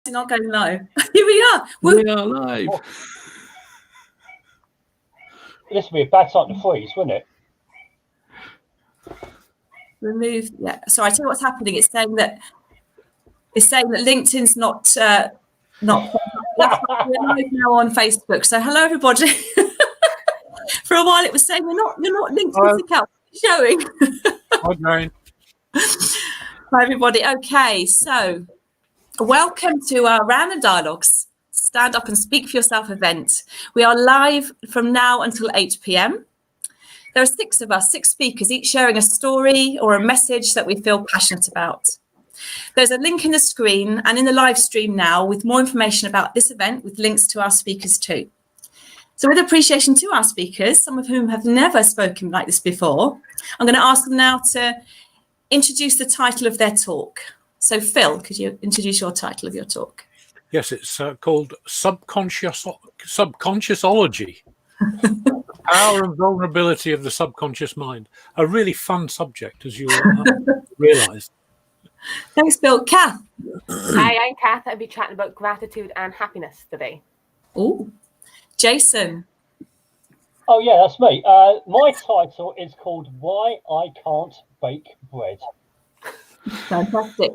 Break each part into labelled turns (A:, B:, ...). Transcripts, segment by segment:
A: not going live. Here we are.
B: We are live.
C: Oh. This would be a bad time to freeze, wouldn't it?
A: Remove. Yeah. So I tell you what's happening. It's saying that LinkedIn's not not. We're live now on Facebook. So hello everybody. For a while it was saying you're not linked to this account. Showing.
B: Hi, Jane.
A: Hi everybody. Okay, so welcome to our Random Dialogues Stand Up and Speak for Yourself event. We are live from now until 8 p.m. There are 6 of us, 6 speakers, each sharing a story or a message that we feel passionate about. There's a link in the screen and in the live stream now with more information about this event with links to our speakers too. So with appreciation to our speakers, some of whom have never spoken like this before, I'm going to ask them now to introduce the title of their talk. So Phil, could you introduce your title of your talk?
B: Yes, it's called Subconscious-ology. Power and vulnerability of the subconscious mind. A really fun subject, as you realise.
A: Thanks, Phil. Kath.
D: Hi, I'm Kath. I'll be chatting about gratitude and happiness today.
A: Oh, Jason.
C: Oh yeah, that's me. My title is called Why I Can't Bake Bread.
A: Fantastic.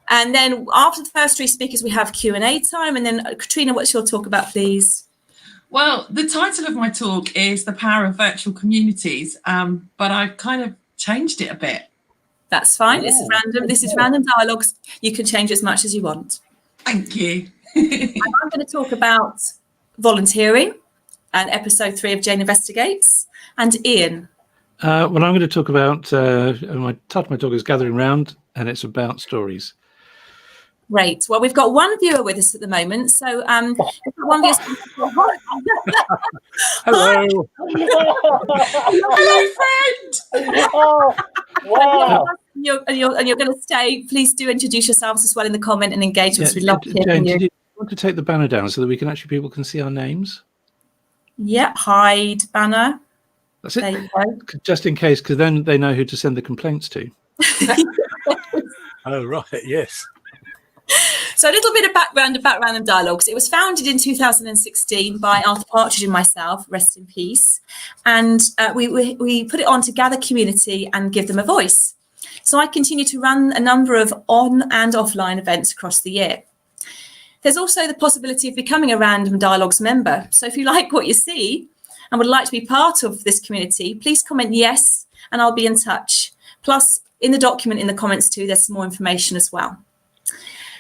A: And then after the first 3 speakers, we have Q&A time. And then Katrina, what's your talk about, please?
E: Well, the title of my talk is The Power of Virtual Communities, but I've kind of changed it a bit.
A: That's fine. This is random. This is Random Dialogues. You can change as much as you want.
E: Thank you.
A: I'm going to talk about volunteering and episode 3 of Jane Investigates. And Ian.
B: Well, I'm going to talk about, my title of my talk is Gathering Round, and it's about stories.
A: Great. Well, we've got one viewer with us at the moment. So we've got one viewer.
B: Hello.
E: Hello, friend.
C: Oh, wow.
A: And you're going to stay. Please do introduce yourselves as well in the comment and engage with us. We'd love to hear from you.
B: Do you want to take the banner down so that we can people can see our names?
A: Yeah, hide banner.
B: That's it.
A: There you go.
B: Just in case, because then they know who to send the complaints to. Oh, right. Yes.
A: So a little bit of background about Random Dialogues. It was founded in 2016 by Arthur Partridge and myself, rest in peace. And we put it on to gather community and give them a voice. So I continue to run a number of on and offline events across the year. There's also the possibility of becoming a Random Dialogues member. So if you like what you see and would like to be part of this community, please comment yes, and I'll be in touch. Plus, in the document in the comments too, there's some more information as well.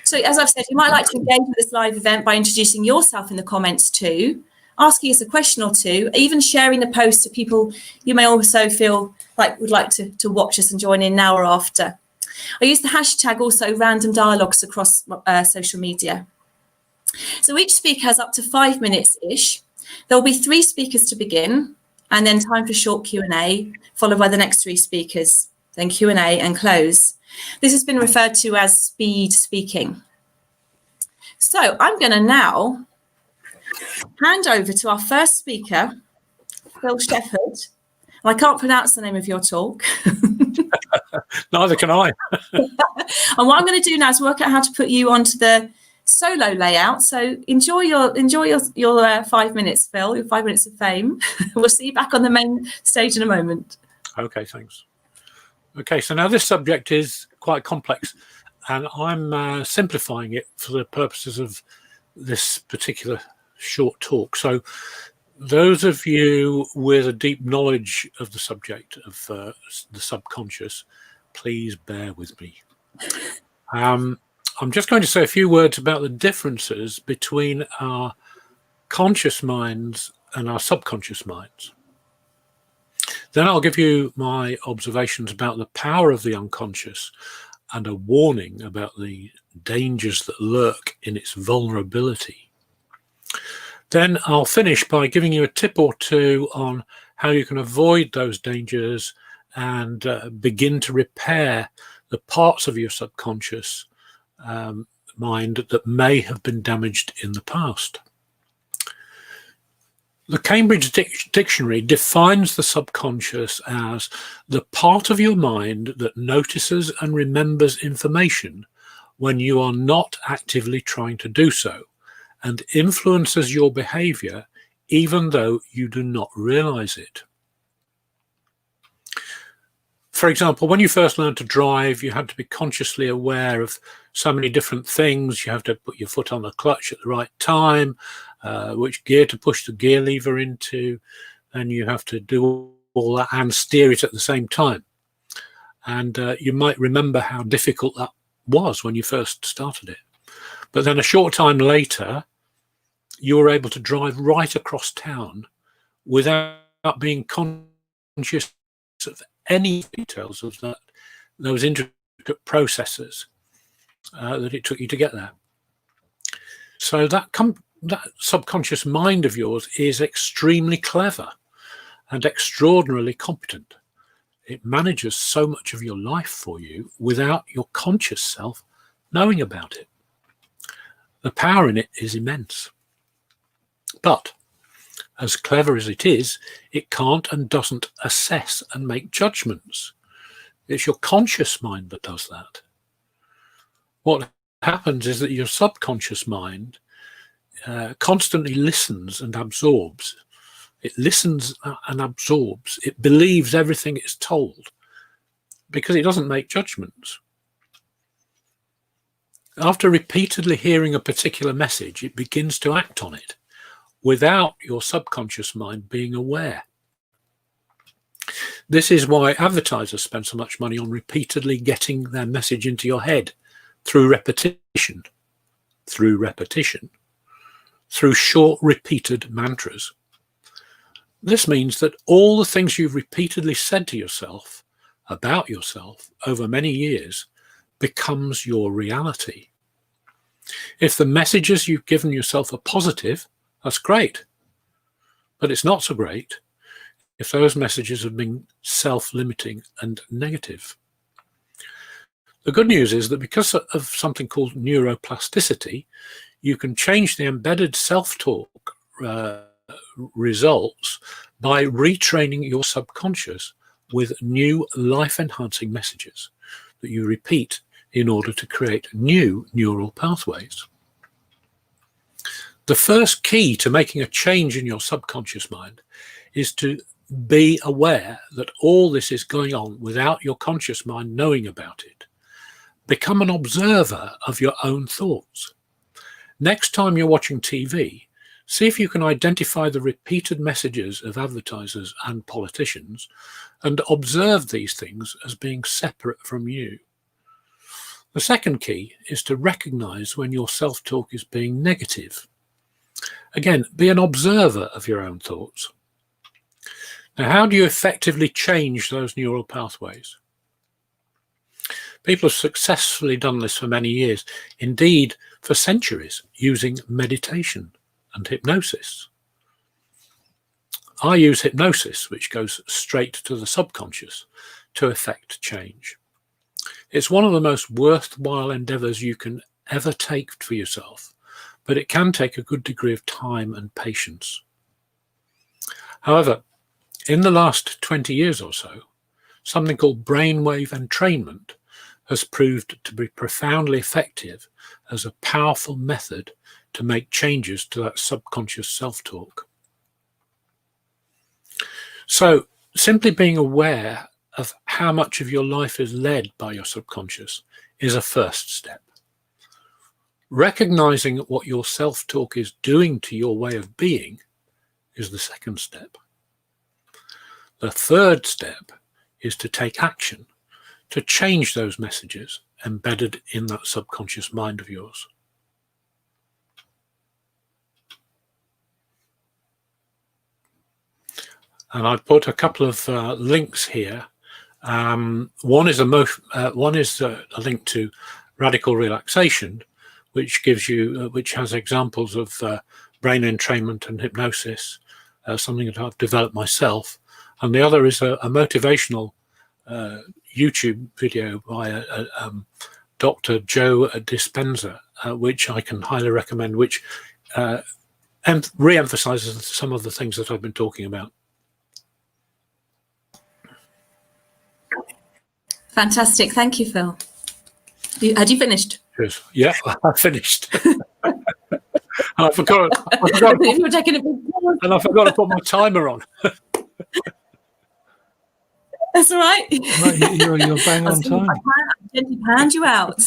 A: So as I've said, you might like to engage with this live event by introducing yourself in the comments too, asking us a question or two, even sharing the post to people you may also feel like would like to watch us and join in now or after. I use the hashtag also Random Dialogues across social media. So each speaker has up to 5 minutes-ish. There will be 3 speakers to begin, and then time for short Q&A, followed by the next 3 speakers, then Q&A and close. This has been referred to as speed speaking. So I'm going to now hand over to our first speaker, 𝗪𝐶𝐲𝗿. I can't pronounce the name of your talk.
B: Neither can I.
A: And what I'm going to do now is work out how to put you onto the solo layout. So enjoy your 5 minutes, Phil, your 5 minutes of fame. We'll see you back on the main stage in a moment.
B: Okay, thanks. Okay, so now this subject is quite complex, and I'm simplifying it for the purposes of this particular short talk. So those of you with a deep knowledge of the subject of the subconscious, please bear with me. I'm just going to say a few words about the differences between our conscious minds and our subconscious minds. Then I'll give you my observations about the power of the unconscious and a warning about the dangers that lurk in its vulnerability. Then I'll finish by giving you a tip or two on how you can avoid those dangers and begin to repair the parts of your subconscious mind that may have been damaged in the past. The Cambridge Dictionary defines the subconscious as the part of your mind that notices and remembers information when you are not actively trying to do so, and influences your behavior even though you do not realize it. For example, when you first learned to drive, you had to be consciously aware of so many different things. You have to put your foot on the clutch at the right time, which gear to push the gear lever into, and you have to do all that and steer it at the same time. And you might remember how difficult that was when you first started it. But then a short time later, you were able to drive right across town without being conscious of any details of those intricate processes that it took you to get there. So that subconscious mind of yours is extremely clever and extraordinarily competent. It manages so much of your life for you without your conscious self knowing about it. The power in it is immense. But as clever as it is, it can't and doesn't assess and make judgments. It's your conscious mind that does that. What happens is that your subconscious mind constantly listens and absorbs. It listens and absorbs. It believes everything it's told because it doesn't make judgments. After repeatedly hearing a particular message, it begins to act on it without your subconscious mind being aware. This is why advertisers spend so much money on repeatedly getting their message into your head through repetition, through short repeated mantras. This means that all the things you've repeatedly said to yourself about yourself over many years becomes your reality. If the messages you've given yourself are positive, that's great. But it's not so great if those messages have been self-limiting and negative. The good news is that because of something called neuroplasticity, you can change the embedded self-talk results by retraining your subconscious with new life-enhancing messages that you repeat in order to create new neural pathways. The first key to making a change in your subconscious mind is to be aware that all this is going on without your conscious mind knowing about it. Become an observer of your own thoughts. Next time you're watching TV, see if you can identify the repeated messages of advertisers and politicians and observe these things as being separate from you. The second key is to recognize when your self-talk is being negative. Again, be an observer of your own thoughts. Now, how do you effectively change those neural pathways? People have successfully done this for many years, indeed for centuries, using meditation and hypnosis. I use hypnosis, which goes straight to the subconscious, to effect change. It's one of the most worthwhile endeavors you can ever take for yourself, but it can take a good degree of time and patience. However, in the last 20 years or so, something called brainwave entrainment has proved to be profoundly effective as a powerful method to make changes to that subconscious self-talk. So simply being aware of how much of your life is led by your subconscious is a first step. Recognizing what your self-talk is doing to your way of being is the second step. The third step is to take action to change those messages embedded in that subconscious mind of yours. And I've put a couple of links here. One is a link to radical relaxation, which gives you, which has examples of brain entrainment and hypnosis, something that I've developed myself. And the other is a motivational YouTube video by Dr. Joe Dispenza, which I can highly recommend, which re-emphasizes some of the things that I've been talking about.
A: Fantastic. Thank you, Phil. Had you finished?
B: Cheers. Yeah, I finished. And I forgot
A: If you were taking a big pause.
B: and I forgot to put my timer on.
A: That's all right.
F: No, you're bang on time.
A: I gently panned you out.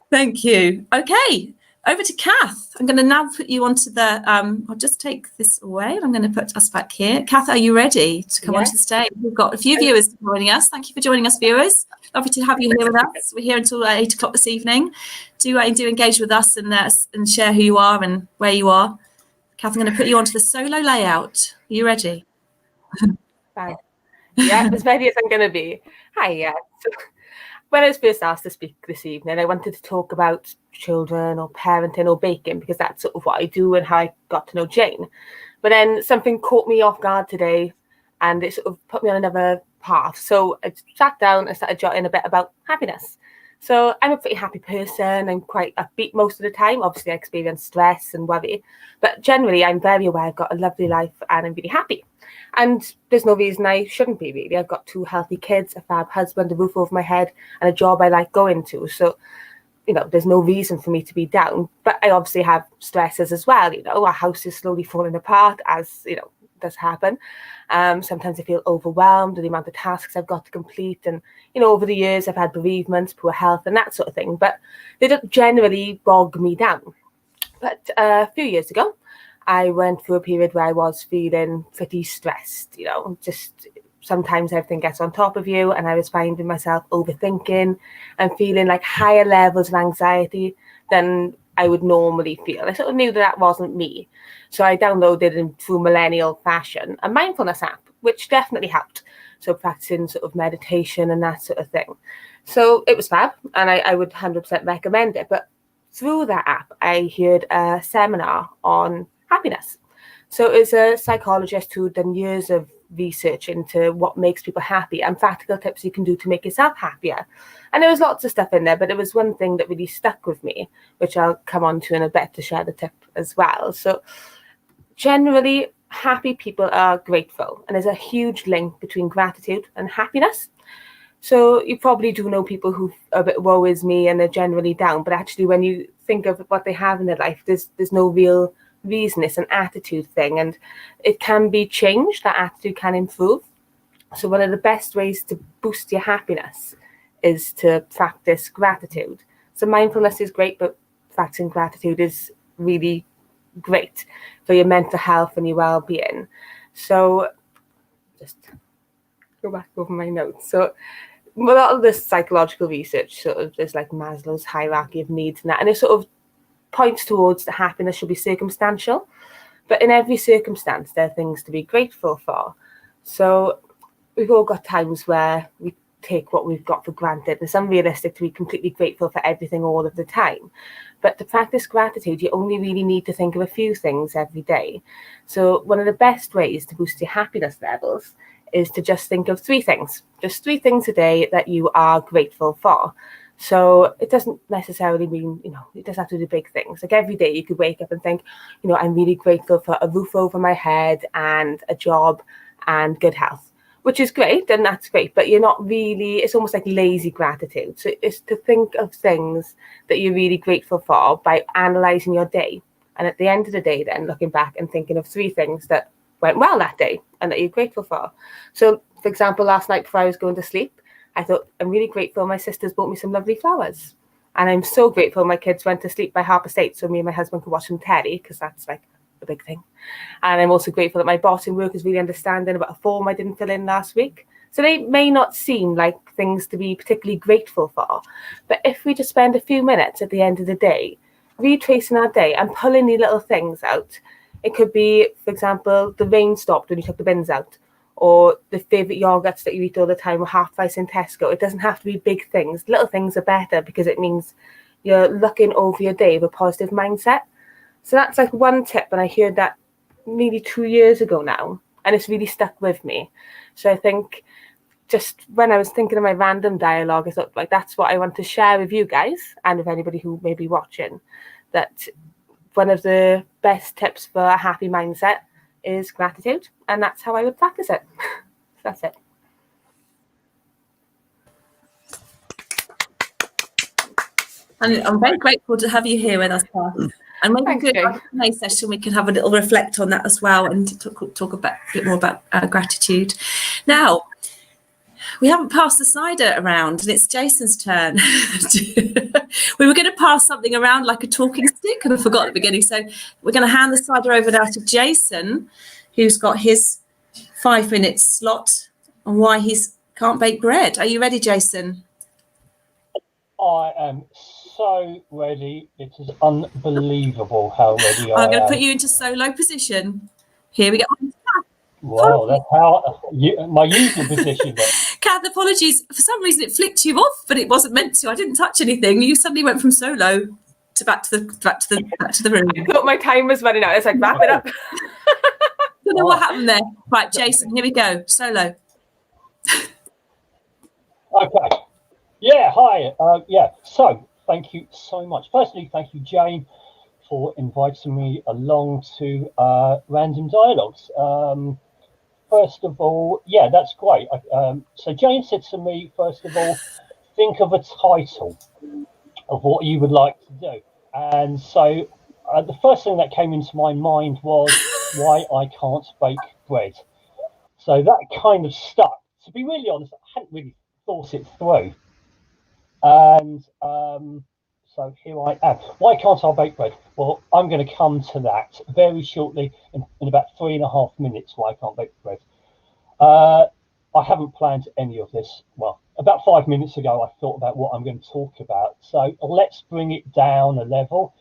A: Thank you. Okay, over to Kath. I'm going to now put you onto the. I'll just take this away. I'm going to put us back here. Kath, are you ready to come onto the stage? We've got a few viewers joining us. Thank you for joining us, viewers. Lovely to have you here with us. We're here until 8 o'clock this evening. Do engage with us and share who you are and where you are. Kath, I'm going to put you onto the solo layout. Are you ready?
D: Fine. Yeah, as ready as I'm going to be. Hi, yeah. So, when I was first asked to speak this evening, I wanted to talk about children or parenting or baking because that's sort of what I do and how I got to know Jane. But then something caught me off guard today and it sort of put me on another path. So I sat down and started jotting a bit about happiness. So I'm a pretty happy person. I'm quite upbeat most of the time. Obviously, I experience stress and worry. But generally, I'm very aware I've got a lovely life and I'm really happy. And there's no reason I shouldn't be, really. I've got 2 healthy kids, a fab husband, a roof over my head, and a job I like going to. So, there's no reason for me to be down. But I obviously have stresses as well. Our house is slowly falling apart, as, does happen. Sometimes I feel overwhelmed with the amount of tasks I've got to complete. And, over the years, I've had bereavements, poor health, and that sort of thing. But they don't generally bog me down. But a few years ago, I went through a period where I was feeling pretty stressed, just sometimes everything gets on top of you. And I was finding myself overthinking and feeling like higher levels of anxiety than I would normally feel. I sort of knew that wasn't me. So I downloaded in true millennial fashion a mindfulness app, which definitely helped. So practicing sort of meditation and that sort of thing. So it was fab and I would 100% recommend it. But through that app, I heard a seminar on happiness. So it's a psychologist who'd done years of research into what makes people happy and practical tips you can do to make yourself happier. And there was lots of stuff in there, but there was one thing that really stuck with me, which I'll come on to in a bit to share the tip as well. So generally, happy people are grateful, and there's a huge link between gratitude and happiness. So you probably do know people who are a bit woe is me and they're generally down, but actually when you think of what they have in their life, there's no real reason. It's an attitude thing, and it can be changed. That attitude can improve. So one of the best ways to boost your happiness is to practice gratitude. So mindfulness is great, but practicing gratitude is really great for your mental health and your well-being. So just go back over my notes. So a lot of this psychological research sort of there's like Maslow's hierarchy of needs and that, and it sort of points towards that happiness should be circumstantial, but in every circumstance there are things to be grateful for. So we've all got times where we take what we've got for granted. It's unrealistic to be completely grateful for everything all of the time, but to practice gratitude you only really need to think of a few things every day. So one of the best ways to boost your happiness levels is to just think of 3 things, just 3 things a day that you are grateful for. So it doesn't necessarily mean, it doesn't have to do big things. Like every day you could wake up and think, I'm really grateful for a roof over my head and a job and good health, which is great. And that's great. But you're not really, it's almost like lazy gratitude. So it's to think of things that you're really grateful for by analysing your day. And at the end of the day, then looking back and thinking of 3 things that went well that day and that you're grateful for. So, for example, last night before I was going to sleep, I thought, I'm really grateful my sisters bought me some lovely flowers. And I'm so grateful my kids went to sleep by 8:30 so me and my husband could watch some telly, because that's like a big thing. And I'm also grateful that my boss in work is really understanding about a form I didn't fill in last week. So they may not seem like things to be particularly grateful for, but if we just spend a few minutes at the end of the day retracing our day and pulling the little things out, it could be, for example, the rain stopped when you took the bins out, or the favourite yogurts that you eat all the time were half price in Tesco. It doesn't have to be big things. Little things are better because it means you're looking over your day with a positive mindset. So that's like one tip, and I heard that nearly 2 years ago now, and it's really stuck with me. So I think just when I was thinking of my random dialogue, I thought, like, that's what I want to share with you guys and with anybody who may be watching, that one of the best tips for a happy mindset is gratitude, and that's how I would practice it. That's it.
A: And I'm very grateful to have you here with us, Paul. And maybe
D: Thanks,
A: do
D: Jane.
A: a Q&A session. We can have a little reflect on that as well and talk a bit more about gratitude. Now, we haven't passed the cider around, and it's Jason's turn. We were going to pass something around like a talking stick, and I forgot at the beginning. So we're going to hand the cider over now to Jason, who's got his 5-minute slot on why he can't bake bread. Are you ready, Jason?
C: I am so ready. It is unbelievable how ready I am.
A: I'm going to put you into solo position. Here we go.
C: Wow, that's how my usual position.
A: Kath, apologies. For some reason, it flicked you off, but it wasn't meant to. I didn't touch anything. You suddenly went from solo to back to the room.
D: I thought my time was running out. It's like, wrap it up.
A: I don't know what happened there. Right, Jason, here we go. Solo.
C: Okay. Yeah, hi. So thank you so much. Firstly, thank you, Jane, for inviting me along to Random Dialogues. First of all, yeah, that's great. So Jane said to me, first of all, think of a title of what you would like to do. And so the first thing that came into my mind was why I can't bake bread. So that kind of stuck. To be really honest, I hadn't really thought it through. And so here I am. Why can't I bake bread? Well, I'm going to come to that very shortly in about 3.5 minutes, why I can't bake bread. I haven't planned any of this. Well, about 5 minutes ago, I thought about what I'm going to talk about. So let's bring it down a level.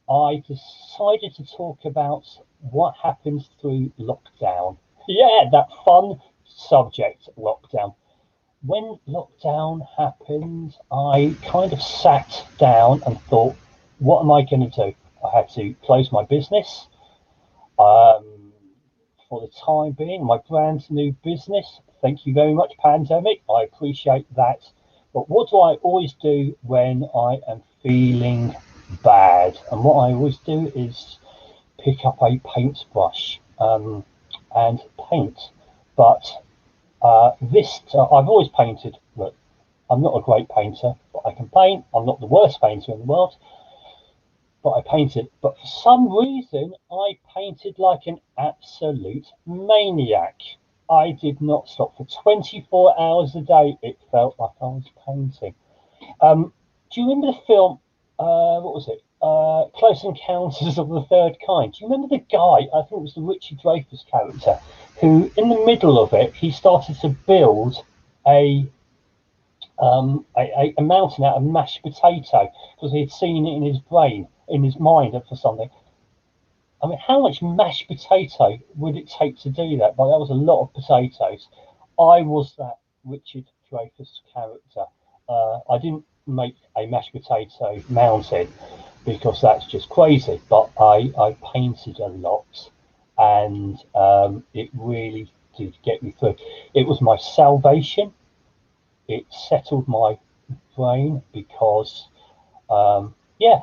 C: I decided to talk about what happens through lockdown. Yeah, that fun subject, lockdown. When lockdown happened, I kind of sat down and thought, what am I going to do? I had to close my business for the time being, my brand new business. Thank you very much, pandemic. I appreciate that. But what do I always do when I am feeling bad? And what I always do is pick up a paintbrush and paint. But I've always painted. Look, I'm not a great painter, but I can paint. I'm not the worst painter in the world, but I painted. But for some reason, I painted like an absolute maniac. I did not stop for 24 hours a day. It felt like I was painting. Do you remember the film? What was it? Close Encounters of the Third Kind. Do you remember the guy? I think it was the 𝗏𝐿𝐴𝐵𝐿𝐴 character, who, in the middle of it, he started to build a mountain out of mashed potato because he had seen it in his brain, in his mind, for something. I mean, how much mashed potato would it take to do that? But that was a lot of potatoes. I was that 𝗏𝐿𝐴𝐵𝐿𝐴 character. I didn't make a mashed potato mountain because that's just crazy. But I painted a lot, and it really did get me through. It was my salvation. It settled my brain because I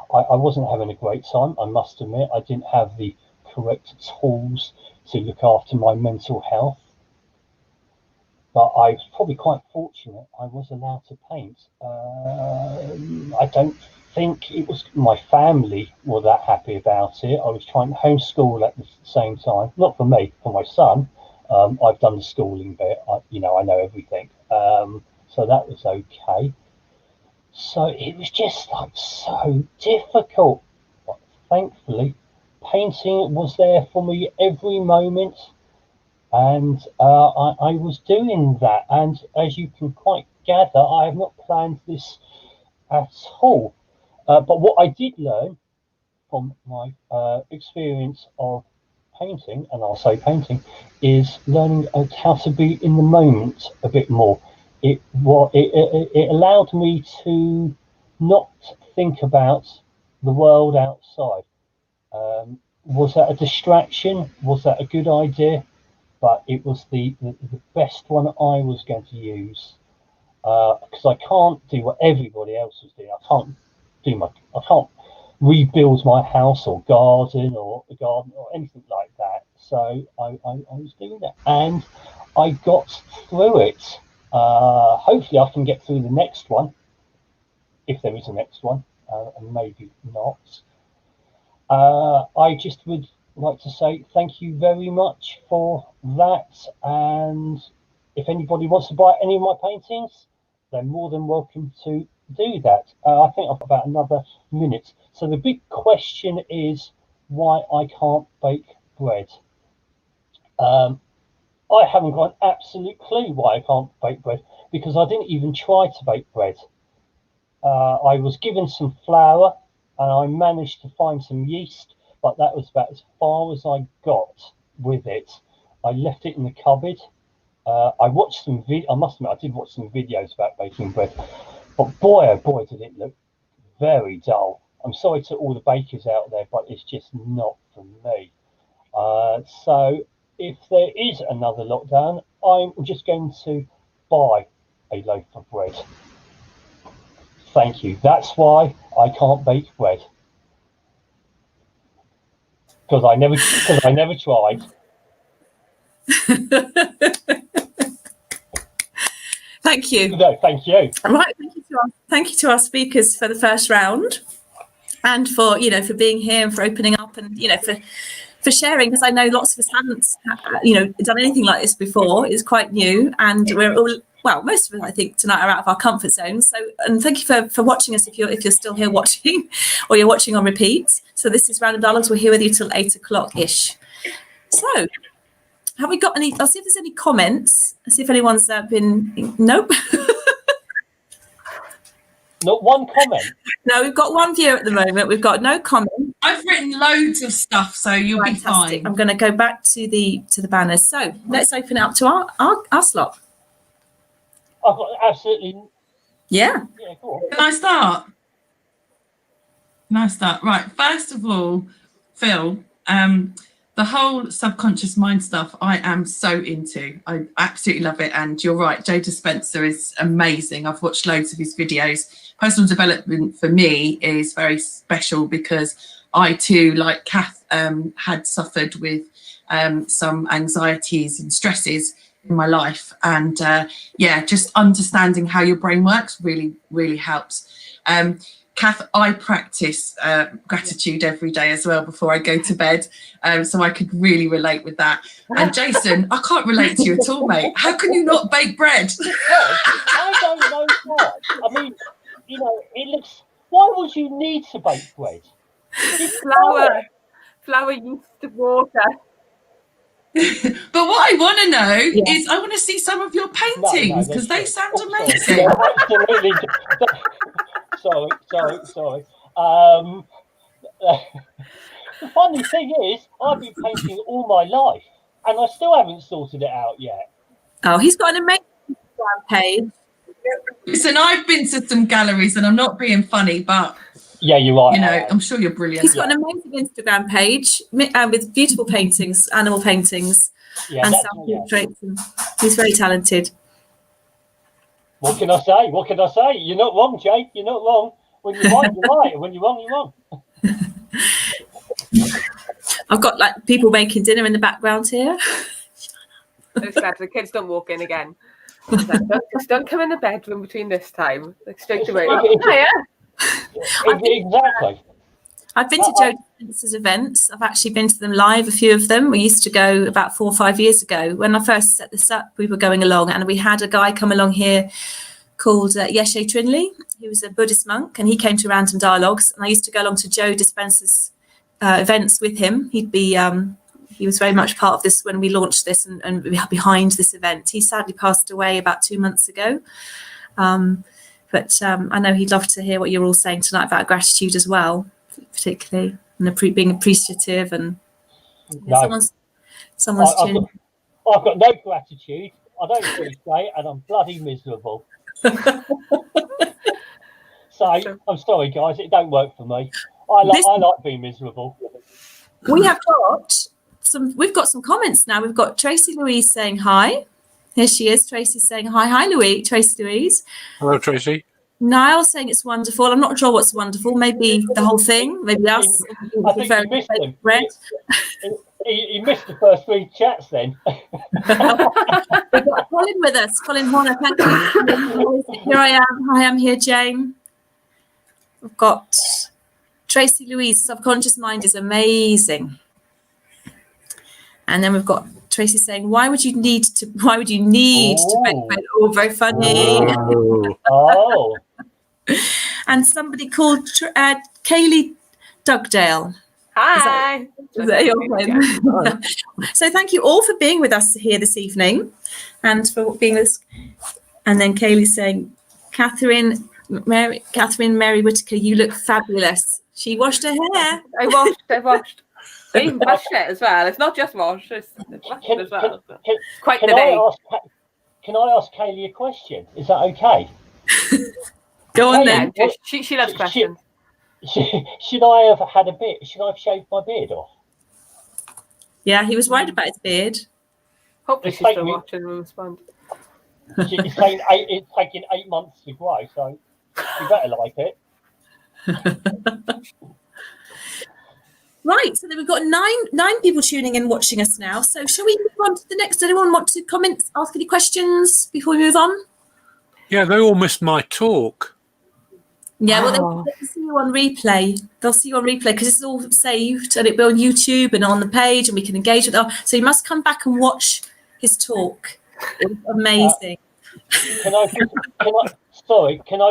C: wasn't having a great time. I must admit, I didn't have the correct tools to look after my mental health. But I was probably quite fortunate. I was allowed to paint. I don't think it was my family were that happy about it. I was trying to homeschool at the same time. Not for me, for my son. I've done the schooling bit. I know everything. So that was okay. So it was just like so difficult. But thankfully, painting was there for me every moment. And I was doing that. And as you can quite gather, I have not planned this at all. But what I did learn from my experience of painting, and I'll say painting, is learning how to be in the moment a bit more. It allowed me to not think about the world outside. Was that a distraction? Was that a good idea? But it was the best one I was going to use, because I can't do what everybody else was doing. I can't rebuild my house or garden or anything like that. So I was doing that, and I got through it. Hopefully I can get through the next one, if there is a next one. and maybe not. I just would like to say thank you very much for that, and if anybody wants to buy any of my paintings, they're more than welcome to do that. I think I've got about another minute. So the big question is why I can't bake bread. I haven't got an absolute clue why I can't bake bread, because I didn't even try to bake bread. I was given some flour and I managed to find some yeast, but that was about as far as I got with it. I left it in the cupboard. I watched some I must admit, I did watch some videos about baking bread, but boy, oh boy, did it look very dull. I'm sorry to all the bakers out there, but it's just not for me. So if there is another lockdown, I'm just going to buy a loaf of bread. Thank you. That's why I can't bake bread. Because I never tried.
A: Thank you.
C: No, thank you.
A: Right, thank you to our speakers for the first round, and for for being here and for opening up, and for sharing, because I know lots of us haven't done anything like this before. It's quite new, and we're all, well, most of us I think tonight are out of our comfort zone. So, and thank you for watching us if you're still here watching, or you're watching on repeat. So this is Random Dialogues. We're here with you till 8 o'clock ish. So have we got any? I'll see if there's any comments. I'll see if anyone's been. Nope.
C: Not one comment.
A: No, we've got one viewer at the moment. We've got no comment.
E: I've written loads of stuff, so you'll be fine.
A: I'm going to go back to the banners. So let's open it up to our slot.
C: I've got absolutely.
A: Yeah.
C: Yeah, go on.
E: Can I start? Right. First of all, Phil, the whole subconscious mind stuff I am so into. I absolutely love it. And you're right, Joe Dispenza is amazing. I've watched loads of his videos. Personal development for me is very special because I too, like Kath, had suffered with some anxieties and stresses in my life. And yeah, just understanding how your brain works really, really helps. Kath, I practice gratitude every day as well before I go to bed, so I could really relate with that. And Jason, I can't relate to you at all, mate. How can you not bake bread?
C: I don't know why. I mean, it looks. Why would you need to bake bread?
D: Flour, yeast, water.
E: But what I want to know is, I want to see some of your paintings because they sound amazing.
C: Yeah, absolutely. Sorry. The funny thing is, I've been painting all my life, and I still haven't sorted it out yet.
A: Oh, he's got an amazing Instagram page.
E: Listen, I've been to some galleries, and I'm not being funny, but
C: yeah, you're right.
E: I'm sure you're brilliant.
A: He's got an amazing Instagram page with beautiful paintings, animal paintings, and self-portraits. He's very talented.
C: What can I say? You're not wrong, Jake. You're not wrong. When you're right, you're right. When you're wrong, you're wrong.
A: I've got like people making dinner in the background here.
D: I'm glad the kids don't walk in again. Just don't come in the bedroom between this time. Like straight away.
C: Exactly.
A: I've been to Joe Dispenza's events. I've actually been to them live, a few of them. We used to go about 4 or 5 years ago. When I first set this up, we were going along, and we had a guy come along here called 𝗩𝐭𝗋ₛ. He was a Buddhist monk, and he came to Random Dialogues, and I used to go along to Joe Dispenza's events with him. He was very much part of this when we launched this and behind this event. He sadly passed away about 2 months ago. But I know he'd love to hear what you're all saying tonight about gratitude as well, particularly, and being appreciative. And someone's tuning.
C: I've got no gratitude. I don't appreciate, and I'm bloody miserable. So I'm sorry, guys, it don't work for me. I like being miserable.
A: We've got some comments now. We've got Tracy Louise saying hi. Here she is. Tracy's saying hi. Hi, Tracy Louise.
B: Hello, Tracy.
A: Niall saying it's wonderful. I'm not sure what's wonderful. Maybe the whole thing. Maybe us.
C: I think you missed them. You missed the first 3 chats then.
A: We've got Colin with us. Colin Horner, thank you. Here I am. Hi, I'm here, Jane. We've got Tracy Louise, subconscious mind is amazing. And then we've got Tracy saying, why would you need to bake bread? Oh, very funny.
C: Oh.
A: And somebody called Kaylee Dugdale.
D: Hi.
A: Is that your friend? So thank you all for being with us here this evening and for being with us. And then Kaylee saying, Catherine Mary Whittaker, you look fabulous. She washed her hair.
D: I washed. I even brushed it as well. It's not just wash, it's washed as well. Quite the day.
C: Can I ask Kaylee a question? Is that okay?
A: Go on then.
D: Yeah, she loves questions.
C: Should I have had a beard? Should I have shaved my beard off?
A: Yeah, he was worried about his beard.
D: Hopefully she's still watching and will respond.
C: It's taking 8 months to grow, so you better like it.
A: Right, so then we've got nine people tuning in, watching us now. So shall we move on to the next? Does anyone want to comment, ask any questions before we move on?
B: Yeah, they all missed my talk.
A: Yeah, well, they'll see you on replay. They'll see you on replay because it's all saved and it'll be on YouTube and on the page, and we can engage with them. So you must come back and watch his talk. It was amazing.
C: Can I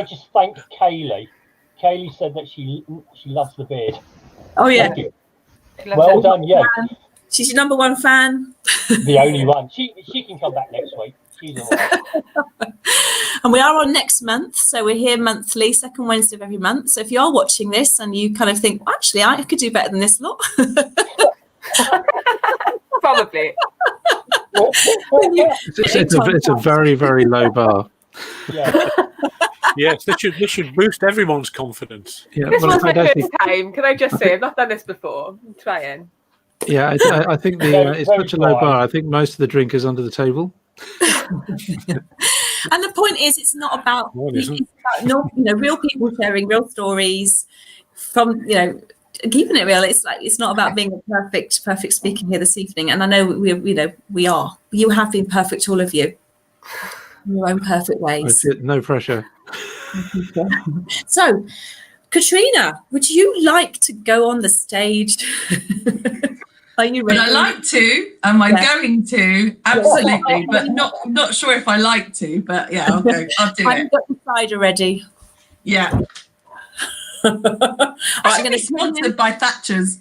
C: just thank Kaylee? Kaylee said that she loves the beard.
A: Oh yeah.
C: Thank you. Well done, yeah.
A: She's your number one fan.
C: The only one. She can come back next week. She's all right.
A: And we are on next month, so we're here monthly, second Wednesday of every month. So if you are watching this and you kind of think, well, actually, I could do better than this lot.
D: Probably.
F: It's a very, very low bar.
C: Yeah.
B: Yes, this should boost everyone's confidence.
F: Yeah,
D: This was my
F: I
D: first time. Can I just say, I've not done this before. I'm trying.
F: Yeah, I think it's such a low bar. I think most of the drink is under the table.
A: And the point is, it's not about, real people sharing real stories from, keeping it real. It's not about being a perfect speaker here this evening. And I know we are. You have been perfect, all of you, in your own perfect ways.
F: No pressure.
A: So, Katrina, would you like to go on the stage? Are you ready?
E: Would I like to? Am I going to? Absolutely, but not sure if I like to. But yeah, I'll go. I'll do
A: I've
E: it.
A: got the cider ready.
E: Yeah.
A: I'm going to
E: sponsored by Thatcher's.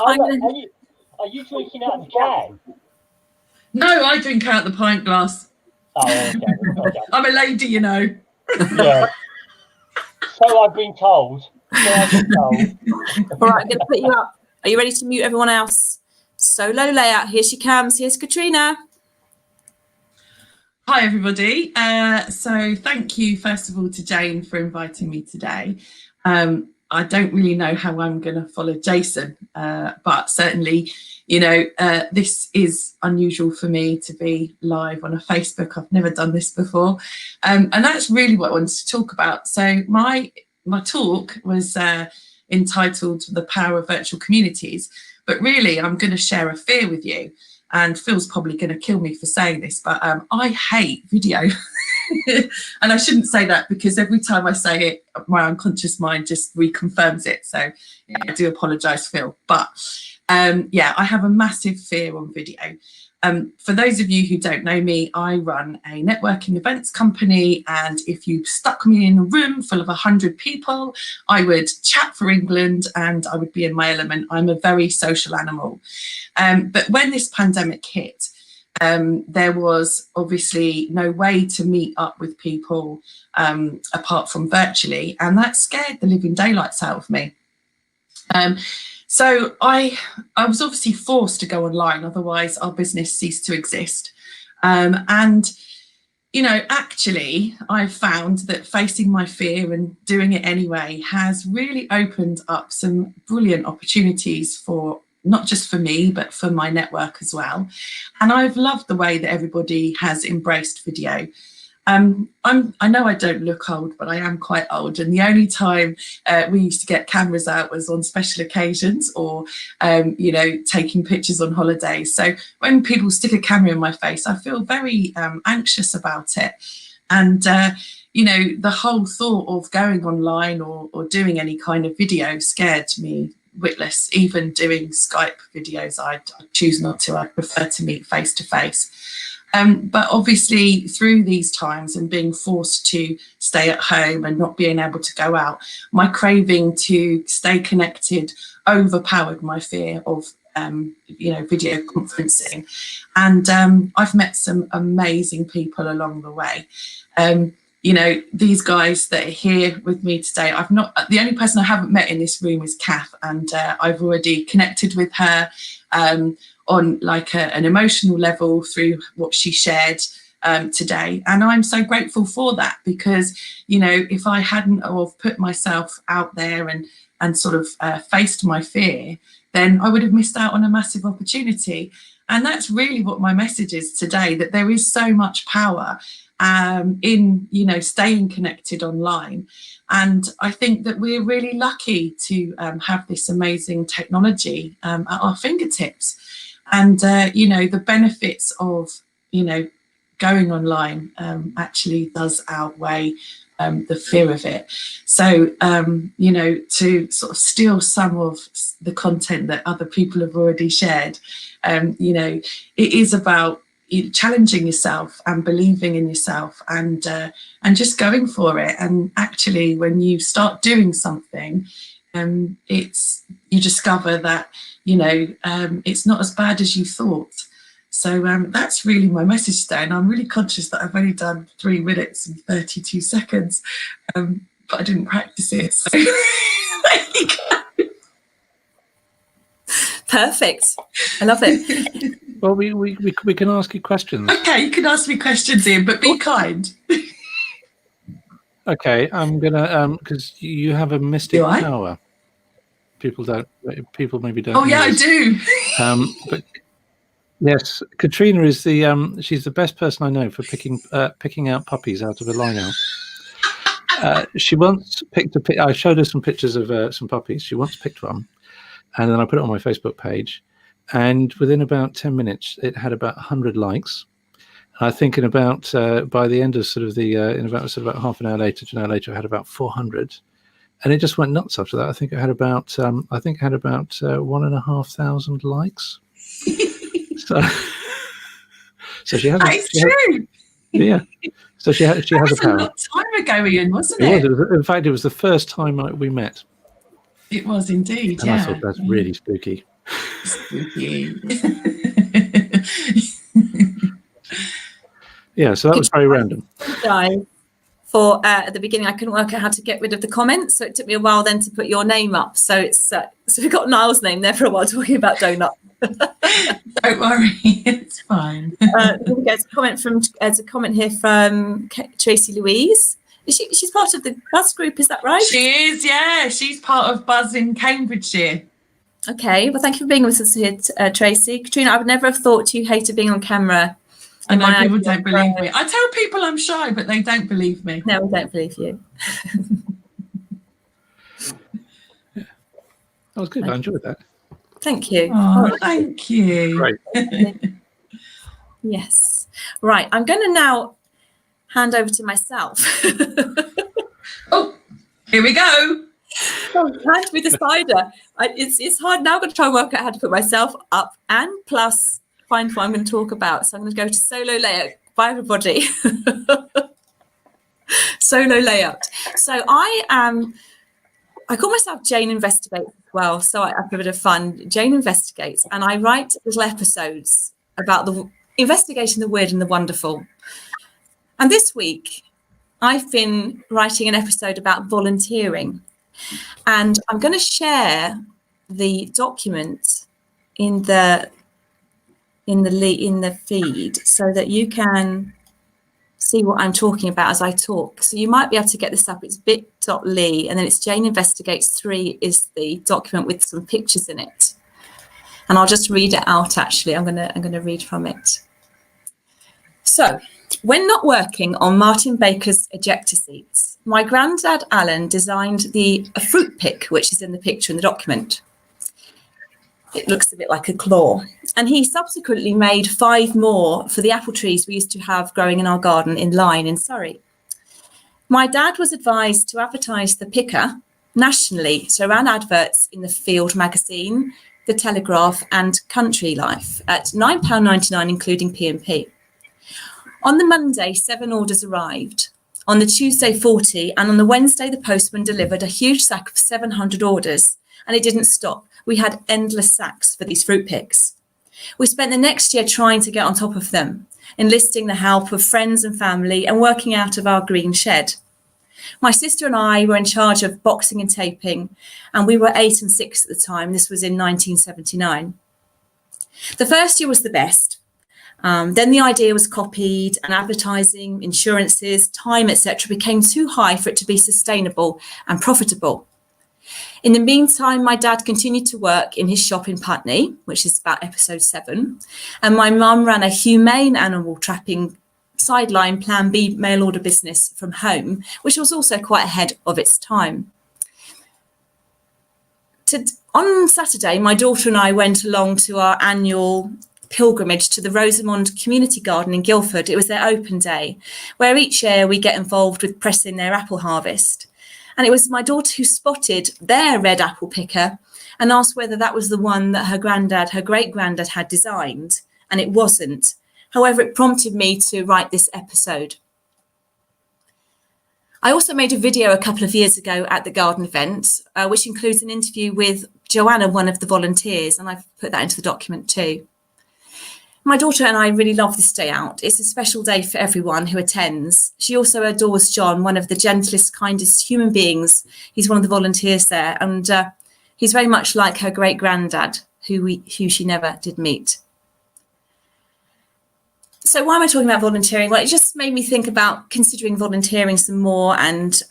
C: Are you drinking out of the can?
E: No, I drink out the pint glass.
C: Oh, okay.
E: I'm a lady,
C: Yeah. So I've been told.
A: All right, I'm going to put you up. Are you ready to mute everyone else? Solo layout. Here she comes. Here's Katrina.
E: Hi, everybody. So thank you, first of all, to Jane for inviting me today. I don't really know how I'm going to follow Jason, but certainly, this is unusual for me to be live on a Facebook. I've never done this before. And that's really what I wanted to talk about. So my talk was entitled The Power of Virtual Communities, but really I'm going to share a fear with you. And Phil's probably going to kill me for saying this, but I hate video. And I shouldn't say that because every time I say it, my unconscious mind just reconfirms it. So yeah, I do apologise, Phil. But I have a massive fear on video. For those of you who don't know me, I run a networking events company, and if you stuck me in a room full of 100 people, I would chat for England and I would be in my element. I'm a very social animal. But when this pandemic hit, there was obviously no way to meet up with people apart from virtually, and that scared the living daylights out of me. So I was obviously forced to go online, otherwise our business ceased to exist. Actually, I've found that facing my fear and doing it anyway has really opened up some brilliant opportunities for not just for me, but for my network as well. And I've loved the way that everybody has embraced video. I know I don't look old, but I am quite old. And the only time we used to get cameras out was on special occasions or, taking pictures on holidays. So when people stick a camera in my face, I feel very anxious about it. And, you know, the whole thought of going online or doing any kind of video scared me witless. Even doing Skype videos, I choose not to. I prefer to meet face to face. But obviously through these times and being forced to stay at home and not being able to go out, my craving to stay connected overpowered my fear of you know, video conferencing. And I've met some amazing people along the way. You know, these guys that are here with me today, the only person I haven't met in this room is Kath, and I've already connected with her on like an emotional level through what she shared today. And I'm so grateful for that, because, you know, if I hadn't have put myself out there and sort of faced my fear, then I would have missed out on a massive opportunity. And that's really what my message is today, that there is so much power in, you know, staying connected online. And I think that we're really lucky to have this amazing technology at our fingertips. And, you know, the benefits of, you know, going online actually does outweigh the fear of it. So, you know, to sort of steal some of the content that other people have already shared, you know, it is about challenging yourself and believing in yourself and just going for it. And actually, when you start doing something, you discover that, you know, it's not as bad as you thought. So that's really my message today. And I'm really conscious that I've only done 3 minutes and 32 seconds, but I didn't practice it. So there you go.
A: Perfect. I love it.
F: Well, we can ask you questions.
E: Okay, you can ask me questions, Ian, but be kind.
F: Okay, I'm gonna because you have a mystic power. People maybe don't.
E: Oh yeah, I do.
F: But yes, Katrina is she's the best person I know for picking out puppies out of a lineup. She once picked I showed her some pictures of some puppies. She once picked one, and then I put it on my Facebook page. And within about 10 minutes, it had about 100 likes. And I think in about by the end of sort of in about half an hour later, it had about 400, and it just went nuts after that. I think it had about 1,500 likes. so she has.
E: That is true.
F: Yeah. So she has a power.
E: That was a long time ago, Ian, wasn't it?
F: In fact, it was the first time we met.
E: It was indeed.
F: And I thought that's really spooky.
E: Spooky.
A: Yeah,
F: so that was very random.
A: For at the beginning, I couldn't work out how to get rid of the comments, so it took me a while then to put your name up. So it's so we got Niall's name there for a while talking about donut.
E: Don't worry, it's fine.
A: There's a comment here from Tracy Louise. She's part of the Buzz group, is that right?
E: She is, yeah. She's part of Buzz in Cambridgeshire.
A: Okay, well, thank you for being with us here, Tracy. Katrina, I would never have thought you hated being on camera.
E: I know people don't believe me. I tell people I'm shy, but they don't believe me.
A: No, we don't believe you.
F: Yeah. That was good. I enjoyed that.
A: Thank you.
E: Oh, thank you.
F: Great.
A: Yes. Right, I'm going to now hand over to myself.
E: Oh, here we go.
A: Oh, hand with the spider. It's hard now. I'm going to try and work out how to put myself up and plus find what I'm going to talk about. So I'm going to go to solo layout. Bye, everybody. Solo layout. So I call myself Jane Investigates as well. So I have a bit of fun. Jane Investigates, and I write little episodes about investigating the weird and the wonderful. And this week, I've been writing an episode about volunteering. And I'm going to share the document in the feed so that you can see what I'm talking about as I talk. So you might be able to get this up. It's bit.ly, and then it's Jane Investigates 3 is the document with some pictures in it. And I'll just read it out. Actually, I'm going to read from it. So, when not working on Martin Baker's ejector seats, my granddad Alan designed a fruit pick, which is in the picture in the document. It looks a bit like a claw. And he subsequently made 5 more for the apple trees we used to have growing in our garden in Lyne in Surrey. My dad was advised to advertise the picker nationally, so ran adverts in the Field magazine, the Telegraph and Country Life at £9.99 including P&P. On the Monday, 7 orders arrived. On the Tuesday, 40, and on the Wednesday, the postman delivered a huge sack of 700 orders, and it didn't stop. We had endless sacks for these fruit picks. We spent the next year trying to get on top of them, enlisting the help of friends and family and working out of our green shed. My sister and I were in charge of boxing and taping, and we were 8 and 6 at the time. This was in 1979. The first year was the best. Then the idea was copied, and advertising, insurances, time, etc. became too high for it to be sustainable and profitable. In the meantime, my dad continued to work in his shop in Putney, which is about episode 7, and my mum ran a humane animal trapping sideline Plan B mail order business from home, which was also quite ahead of its time. On Saturday, my daughter and I went along to our annual pilgrimage to the Rosamond Community Garden in Guildford. It was their open day, where each year we get involved with pressing their apple harvest. And it was my daughter who spotted their red apple picker and asked whether that was the one that her great-granddad had designed, and it wasn't. However, it prompted me to write this episode. I also made a video a couple of years ago at the garden event, which includes an interview with Joanna, one of the volunteers, and I've put that into the document too. My daughter and I really love this day out. It's a special day for everyone who attends. She also adores John, one of the gentlest, kindest human beings. He's one of the volunteers there, and he's very much like her great-granddad, who she never did meet. So why am I talking about volunteering? Well, it just made me think about considering volunteering some more, and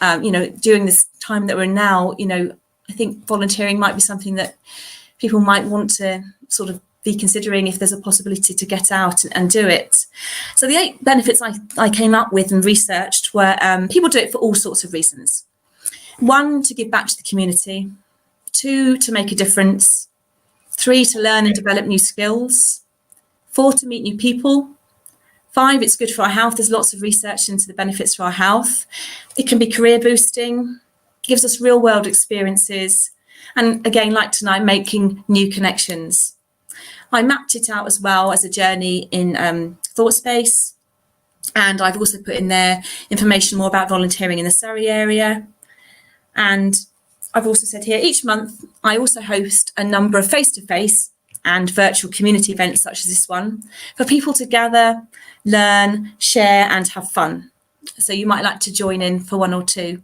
A: during this time that we're in now, I think volunteering might be something that people might want to sort of be considering if there's a possibility to get out and do it. So the 8 benefits I came up with and researched were people do it for all sorts of reasons. 1, to give back to the community. 2, to make a difference. 3, to learn and develop new skills. 4, to meet new people. 5, it's good for our health. There's lots of research into the benefits for our health. It can be career boosting, gives us real world experiences, and again, like tonight, making new connections. I mapped it out as well as a journey in 𝗏𝗏𝗏𝗏, and I've also put in there information more about volunteering in the Surrey area. And I've also said here, each month, I also host a number of face-to-face and virtual community events such as this one for people to gather, learn, share and have fun. So you might like to join in for 1 or 2.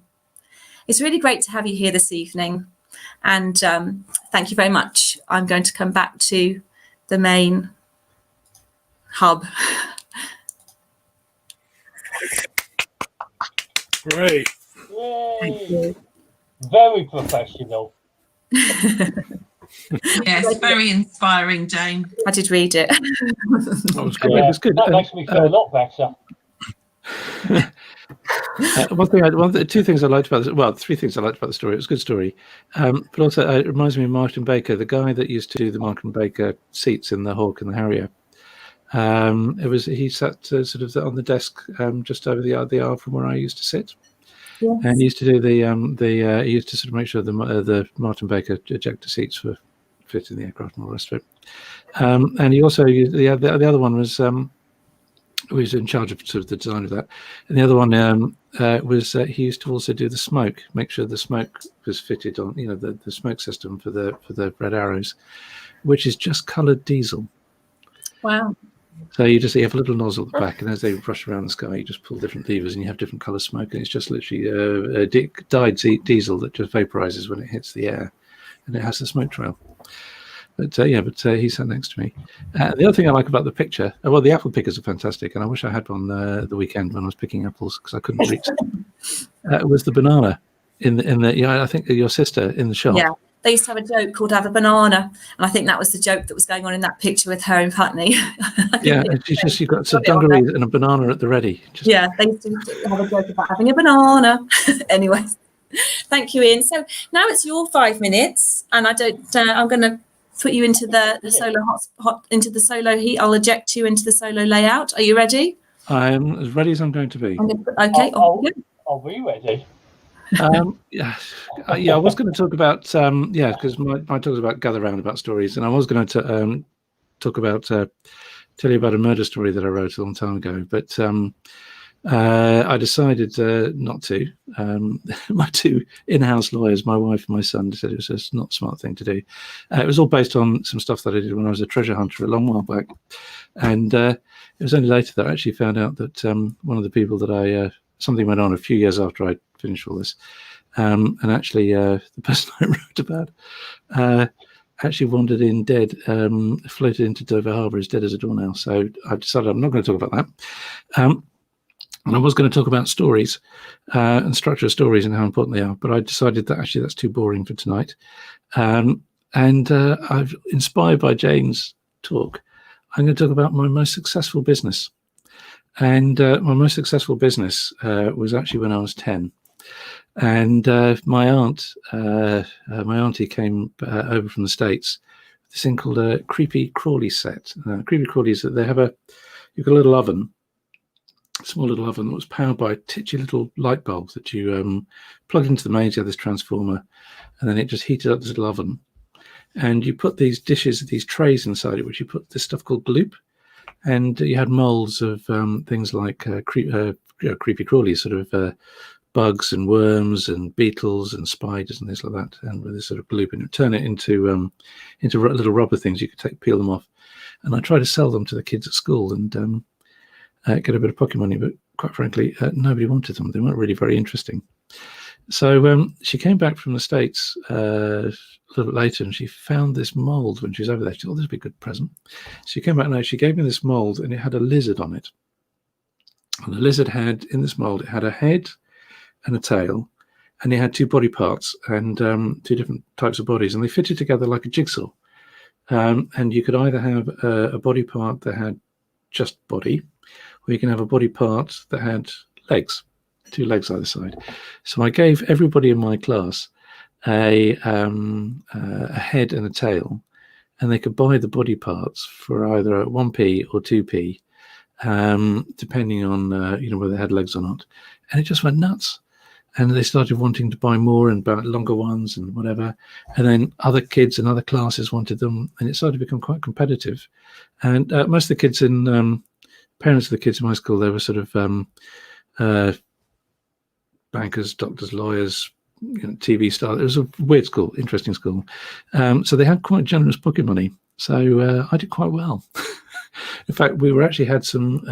A: It's really great to have you here this evening, and thank you very much. I'm going to come back to the main hub.
B: Great.
C: Thank you. Very professional.
E: Yes, very inspiring, Jane.
A: I did read it.
F: That was good.
C: Yeah,
F: It was good.
C: that makes me feel a lot better.
F: Two things I liked about this. Well, 3 things I liked about the story. It was a good story, but also it reminds me of Martin Baker, the guy that used to do the Martin Baker seats in the Hawk and the Harrier. He sat sort of on the desk just over the aisle from where I used to sit. Yes. And he used to do he used to sort of make sure the Martin Baker ejector seats were fit in the aircraft and all the rest of it. And he also used the other one was. He was in charge of sort of the design of that, and the other one was he used to also do the smoke, make sure the smoke was fitted on, the smoke system for the red arrows, which is just coloured diesel.
A: Wow!
F: So you have a little nozzle at the back, and as they rush around the sky, you just pull different levers, and you have different colour smoke, and it's just literally dyed diesel that just vaporizes when it hits the air, and it has the smoke trail. But he sat next to me. The other thing I like about the picture, well, the apple pickers are fantastic, and I wish I had one the weekend when I was picking apples because I couldn't reach it. Was the banana in the I think your sister in the shop.
A: Yeah, they used to have a joke called "Have a Banana," and I think that was the joke that was going on in that picture with her in Putney.
F: Yeah, you've got some dungarees and a banana at the ready.
A: Yeah, they used to have a joke about having a banana. Anyway, thank you, Ian. So now it's your 5 minutes, and I'm going to put you into the solo into the solo heat. I'll eject you into the solo layout. Are you ready?
F: I am as ready as I'm going to be.
A: Okay.
C: Are we ready?
F: Yeah, I was going to talk about because my talk is about gather roundabout stories, and I was going to talk about tell you about a murder story that I wrote a long time ago, but I decided not to. My two in-house lawyers, my wife and my son, said it was just not a smart thing to do. It was all based on some stuff that I did when I was a treasure hunter a long while back, and it was only later that I actually found out that one of the people that something went on a few years after I finished all this, and actually the person I wrote about actually wandered in dead, floated into Dover Harbour as dead as a doornail. So I decided I'm not going to talk about that. And I was going to talk about stories and structure of stories and how important they are, but I decided that actually that's too boring for tonight. And I've inspired by Jane's talk. I'm going to talk about my most successful business. And my most successful business was actually when I was 10. And my auntie came over from the States. This thing called a creepy crawly set. Creepy crawlies, you've got a little oven, small little oven that was powered by a titchy little light bulb that you plug into the mains. You have this transformer, and then it just heated up this little oven. And you put these dishes, these trays inside it, which you put this stuff called gloop. And you had molds of things like creepy crawlies, sort of bugs and worms and beetles and spiders and things like that. And with this sort of gloop, and you turn it into little rubber things you could peel them off. And I tried to sell them to the kids at school and get a bit of pocket money, but quite frankly, nobody wanted them. They weren't really very interesting. So she came back from the States a little bit later, and she found this mold when she was over there. She thought, "Oh, this would be a good present." She came back and she gave me this mold, and it had a lizard on it. And the lizard had, in this mold, it had a head and a tail, and it had two body parts and two different types of bodies, and they fitted together like a jigsaw. And you could either have a body part that had just body, or you can have a body part that had legs, two legs either side. So I gave everybody in my class a head and a tail, and they could buy the body parts for either 1p or 2p, depending on whether they had legs or not. And it just went nuts. And they started wanting to buy more and buy longer ones and whatever. And then other kids and other classes wanted them, and it started to become quite competitive. And most of the kids parents of the kids in my school, they were sort of bankers, doctors, lawyers, TV stars. It was a weird school, interesting school. So they had quite generous pocket money. So I did quite well. In fact, we actually had some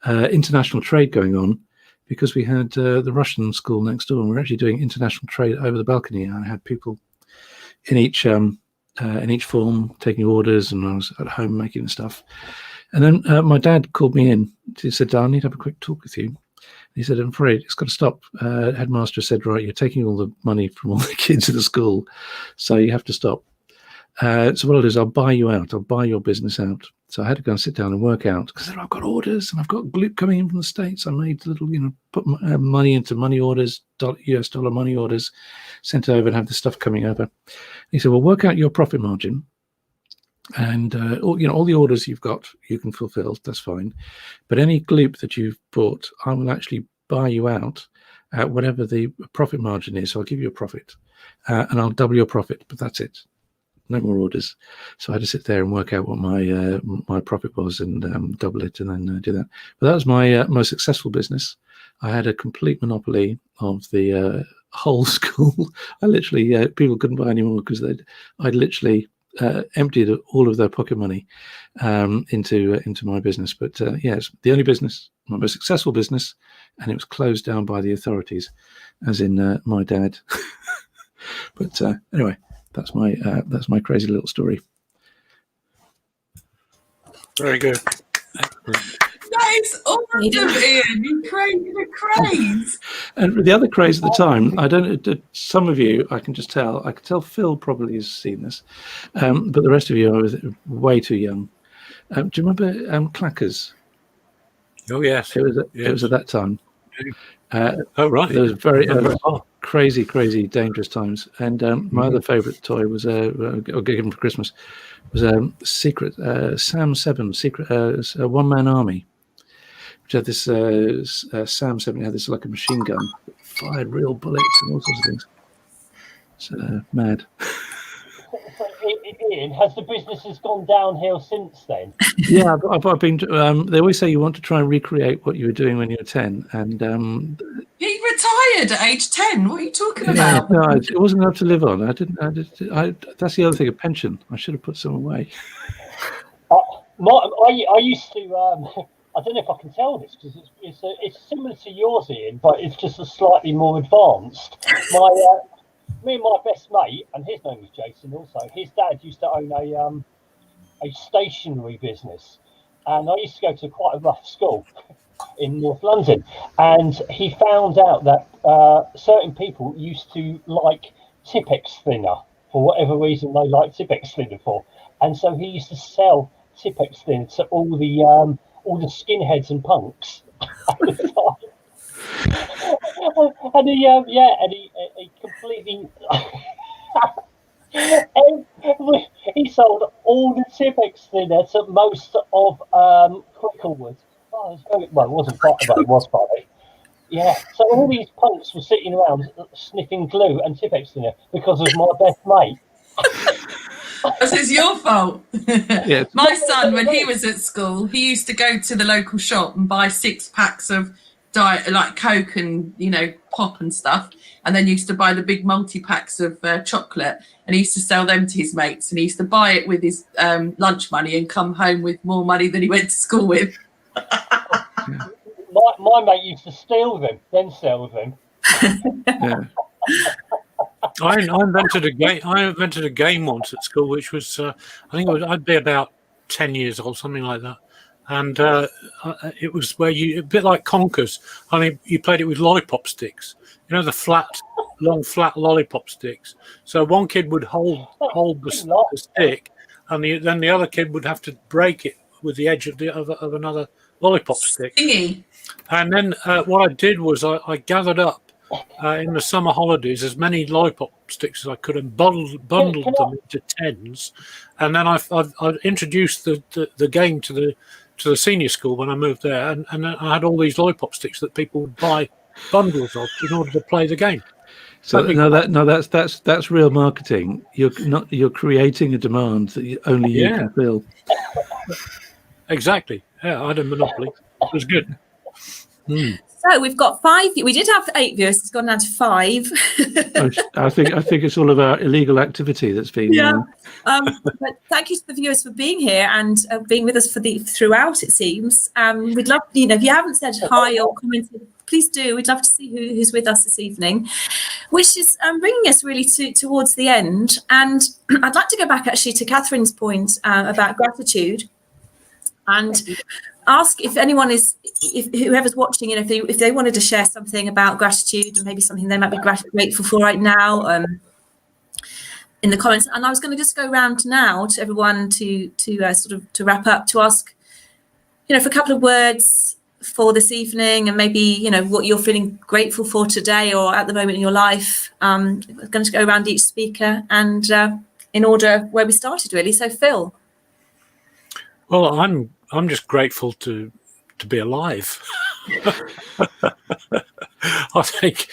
F: international trade going on, because we had the Russian school next door, and we were actually doing international trade over the balcony. And I had people in each form taking orders, and I was at home making stuff. And then my dad called me in. He said, "I need to have a quick talk with you." He said, "I'm afraid it's got to stop. Headmaster said, right, you're taking all the money from all the kids at the school, so you have to stop. So what I'll do is I'll buy you out. I'll buy your business out." So I had to go and sit down and work out, because I've got orders and I've got gloop coming in from the States. I made little, put money into money orders, US dollar money orders, sent it over and have the stuff coming over. He said, "Well, work out your profit margin, and all the orders you've got, you can fulfill. That's fine. But any gloop that you've bought, I will actually buy you out at whatever the profit margin is. So I'll give you a profit, and I'll double your profit. But that's it. No more orders." So I had to sit there and work out what my profit was and double it, and then do that. But that was my most successful business. I had a complete monopoly of the whole school. I literally people couldn't buy any more, because I'd literally emptied all of their pocket money into my business. But it's the only business, my most successful business, and it was closed down by the authorities, as in my dad. But anyway. That's my crazy little story.
B: Very good.
E: That is awesome, Ian. You created a craze.
F: And the other craze at the time, I don't know, some of you, I can tell Phil probably has seen this, but the rest of you are way too young. Do you remember Clackers?
B: Oh, yes.
F: It was at that time.
B: Oh, right.
F: There was very crazy, dangerous times. And my other favourite toy was, I'll get him for Christmas, was Secret, Sam Seven, Secret, a one-man army. which had this Sam 70 had this like a machine gun, that fired real bullets and all sorts of things. It's mad.
C: So, Ian, has the businesses gone downhill since then?
F: Yeah, I've been. They always say you want to try and recreate what you were doing when you were 10, and
E: He retired at age 10. What are you talking about?
F: no, it wasn't enough to live on. That's the other thing. A pension. I should have put some away.
C: I used to. I don't know if I can tell this because it's similar to yours, Ian, but it's just a slightly more advanced. Me and my best mate, and his name was Jason. Also, his dad used to own a stationery business, and I used to go to quite a rough school in North London, and he found out that certain people used to like Tippex thinner for whatever reason they liked Tippex thinner for, and so he used to sell Tippex thinner to all the skinheads and punks. And he completely he sold all the Tippex thinner to most of Cricklewood. Oh, it wasn't funny, but it was funny. Yeah, so all these punks were sitting around sniffing glue and Tippex thinner because of my best mate.
E: Because it's your fault.
F: Yes.
E: My son, when he was at school, he used to go to the local shop and buy 6 packs of diet, like Coke and, you know, pop and stuff, and then used to buy the big multi-packs of chocolate, and he used to sell them to his mates, and he used to buy it with his lunch money and come home with more money than he went to school with.
C: My mate used to steal them, then sell them.
F: Yeah.
B: I invented a game. I invented a game once at school, which was I'd be about 10 years old, something like that, and it was where a bit like Conkers. I mean, you played it with lollipop sticks. You know, the long flat lollipop sticks. So one kid would hold the stick, and then the other kid would have to break it with the edge of another lollipop stick.
E: Stingy.
B: And then what I did was I gathered up in the summer holidays as many lollipop sticks as I could and bundled them into 10s, and then I introduced the game to the senior school when I moved there, and then I had all these lollipop sticks that people would buy bundles of in order to play the game.
F: So that's real marketing. You're creating a demand that only you can fill.
B: Exactly. Yeah, I had a monopoly. It was good. Mm.
A: So we've got 5. We did have 8 viewers. It's gone down to 5.
F: I think it's all of our illegal activity that's been.
A: But thank you to the viewers for being here and being with us throughout. It seems we'd love, if you haven't said hi or commented, please do. We'd love to see who's with us this evening, which is bringing us really towards the end. And I'd like to go back actually to Catherine's point about gratitude, and ask if anyone if whoever's watching, if they wanted to share something about gratitude and maybe something they might be grateful for right now, in the comments. And I was going to just go around now to everyone to wrap up, to ask, for a couple of words for this evening, and maybe what you're feeling grateful for today or at the moment in your life. I'm going to go around each speaker and in order where we started, really. So Phil.
B: Well, I'm just grateful to be alive. I think.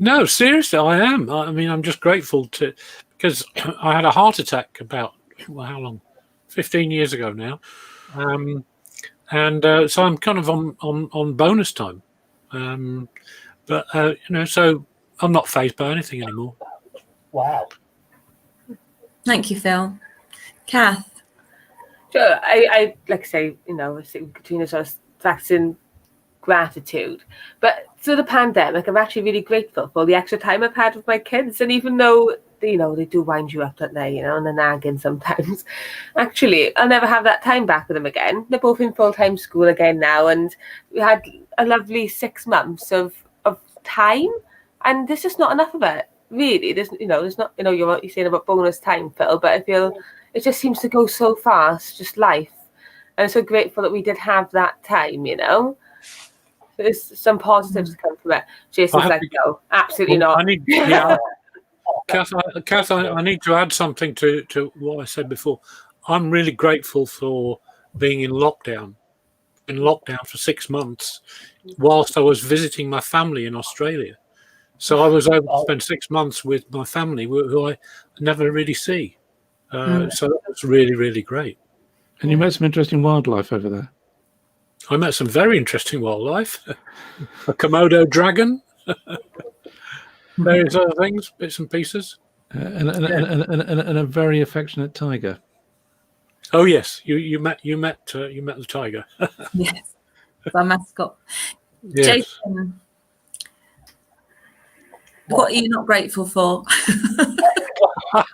B: No, seriously, I am. I mean, I'm just grateful because I had a heart attack about how long? 15 years ago now, and so I'm kind of on bonus time. But so I'm not fazed by anything anymore.
C: Wow.
A: Thank you, Phil. Kath.
D: Sure, I like to say, I think Katrina's just practicing gratitude. But through the pandemic, I'm actually really grateful for the extra time I've had with my kids. And even though, they do wind you up, don't they, and they're nagging sometimes, actually, I'll never have that time back with them again. They're both in full-time school again now. And we had a lovely 6 months of time. And there's just not enough of it, really. There's not, you're saying about bonus time, Phil, but I feel it just seems to go so fast, just life. And I'm so grateful that we did have that time, There's some positives come from it. Jason's like, no, absolutely not.
B: Kath, I need to add something to what I said before. I'm really grateful for being in lockdown in lockdown for 6 months whilst I was visiting my family in Australia. So I was able to spend 6 months with my family who I never really see. So that was really, really great.
F: And you met some interesting wildlife over there.
B: I met some very interesting wildlife. A Komodo dragon, various other things, bits and pieces.
F: And a very affectionate tiger.
B: Oh yes, you met the tiger.
A: Yes, our mascot.
B: Yes.
A: Jason, what are you not grateful for?
C: How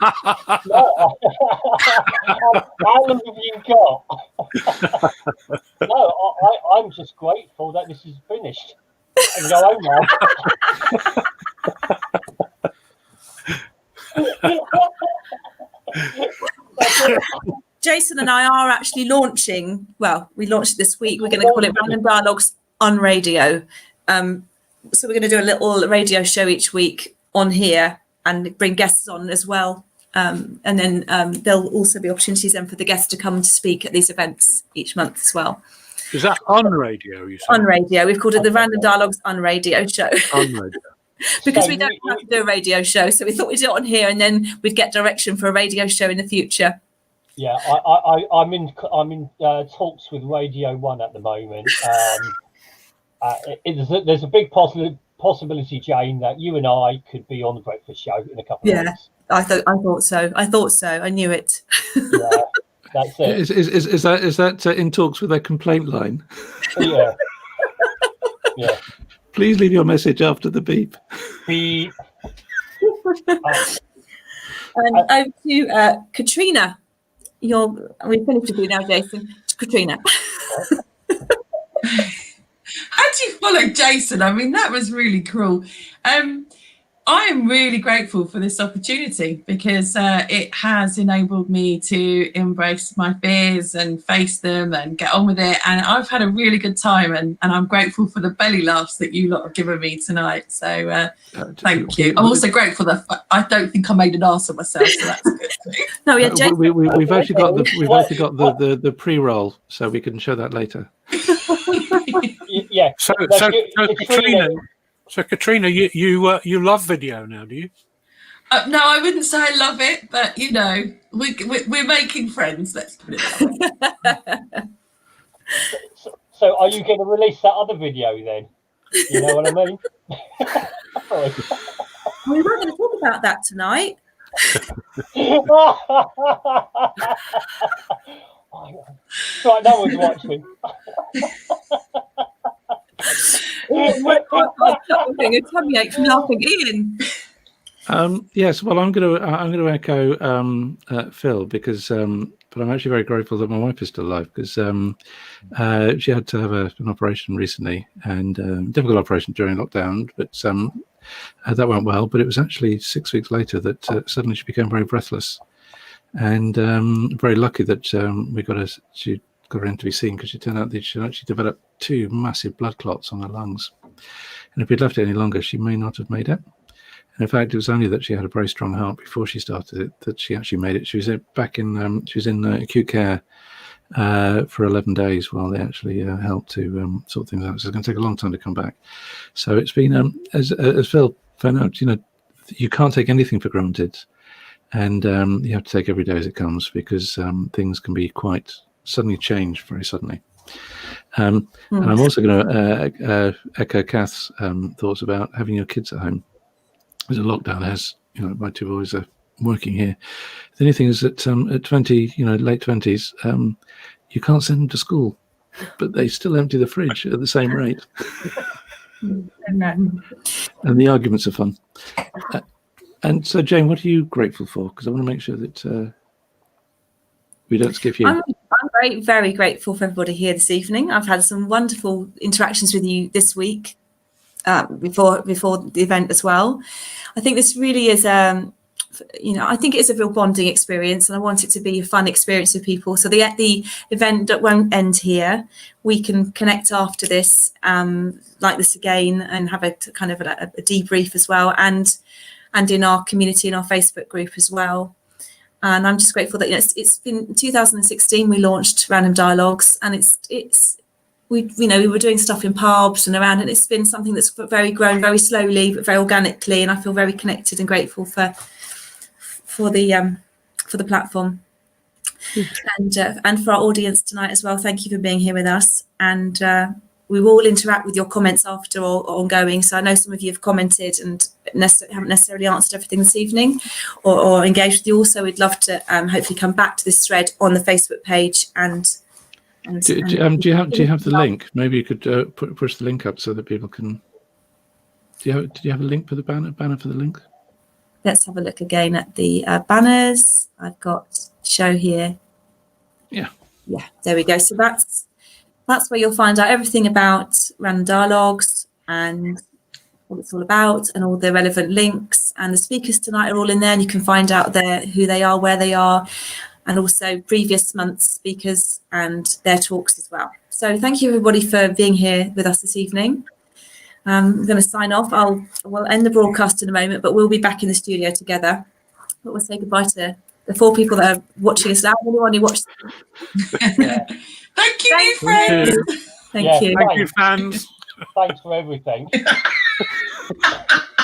C: long have you got? No, I'm just grateful that this is finished. I can go home now.
A: Jason and I are actually launching, well, we launched it this week. We're going to call it Random Dialogues on Radio. So we're going to do a little radio show each week on here and bring guests on as well. And then there'll also be opportunities then for the guests to come to speak at these events each month as well.
B: Is that on radio, you said?
A: On radio. We've called it the Random Dialogues on Radio show.
B: On radio.
A: Because we don't have to do a radio show. So we thought we'd do it on here and then we'd get direction for a radio show in the future.
C: Yeah, I'm in talks with Radio 1 at the moment. There's a big possibility, Jane, that you and I could be on the breakfast show in a couple of months.
A: I thought so. I knew it.
C: Yeah, that's it.
F: Is that in talks with a complaint line?
C: Yeah. Yeah.
F: Please leave your message after the beep.
C: Beep.
A: And over to Katrina. We've finished with you now, Jason. Katrina.
E: How do you follow Jason? I mean, that was really cruel. I am really grateful for this opportunity because it has enabled me to embrace my fears and face them and get on with it. And I've had a really good time and I'm grateful for the belly laughs that you lot have given me tonight. So thank you. I'm also grateful that I don't think I made an ass of myself, so that's good too.
A: No, yeah, Jason.
F: We've actually got the pre-roll, so we can show that later.
C: Yeah.
B: So Katrina, you love video now, do you?
E: No, I wouldn't say I love it, but you know, we're making friends. Let's put it that way.
C: So are you going to release that other video then? You know what I mean?
A: We were going to talk about that tonight.
C: Right, no one's watching.
A: A tummy ache from laughing. Ian.
F: Yes, well, I'm going to echo Phil because, but I'm actually very grateful that my wife is still alive because she had to have an operation recently and difficult operation during lockdown, but that went well. But it was actually 6 weeks later that suddenly she became very breathless, and very lucky that she got her in to be seen because she turned out that she actually developed 2 massive blood clots on her lungs, and if we'd left it any longer, she may not have made it. And in fact, it was only that she had a very strong heart before she started it that she actually made it. She was back in she was in acute care for 11 days while they actually helped to sort things out. So it's going to take a long time to come back. So it's been as Phil found out, you know, you can't take anything for granted, and you have to take every day as it comes because things can be quite suddenly change very suddenly. And I'm also going to echo Kath's thoughts about having your kids at home. As a lockdown has, you know, my 2 boys are working here. The only thing is that at 20, you know, late 20s, you can't send them to school, but they still empty the fridge at the same rate. And the arguments are fun. And so, Jane, what are you grateful for? Because I want to make sure that we don't skip you.
A: I'm very, very grateful for everybody here this evening. I've had some wonderful interactions with you this week. Before the event as well. I think this really is, you know, I think it is a real bonding experience, and I want it to be a fun experience with people. So the event won't end here. We can connect after this, like this again, and have a kind of a debrief as well, and in our community, in our Facebook group as well. And I'm just grateful that, you know, it's been 2016 we launched Random Dialogues, and we were doing stuff in pubs and around, and it's been something that's grown very slowly but very organically, and I feel very connected and grateful for the platform. And for our audience tonight as well. Thank you for being here with us, and we will interact with your comments after or ongoing. So I know some of you have commented and haven't necessarily answered everything this evening or engaged with you all. So we'd love to hopefully come back to this thread on the Facebook page. Do
F: you have the link? Maybe you could push the link up so that people can. Do you have a link for the banner for the link?
A: Let's have a look again at the banners. I've got show here. Yeah, there we go. So that's where you'll find out everything about Random Dialogues and what it's all about, and all the relevant links, and the speakers tonight are all in there, and you can find out who they are, where they are, and also previous month's speakers and their talks as well. So thank you everybody for being here with us this evening. I'm going to sign off. We'll end the broadcast in a moment, but we'll be back in the studio together. But we'll say goodbye to the 4 people that are watching us now. Anyone who watched.
E: Thank you, friends.
A: Thank you.
B: Thank you, fans.
C: Thanks for everything.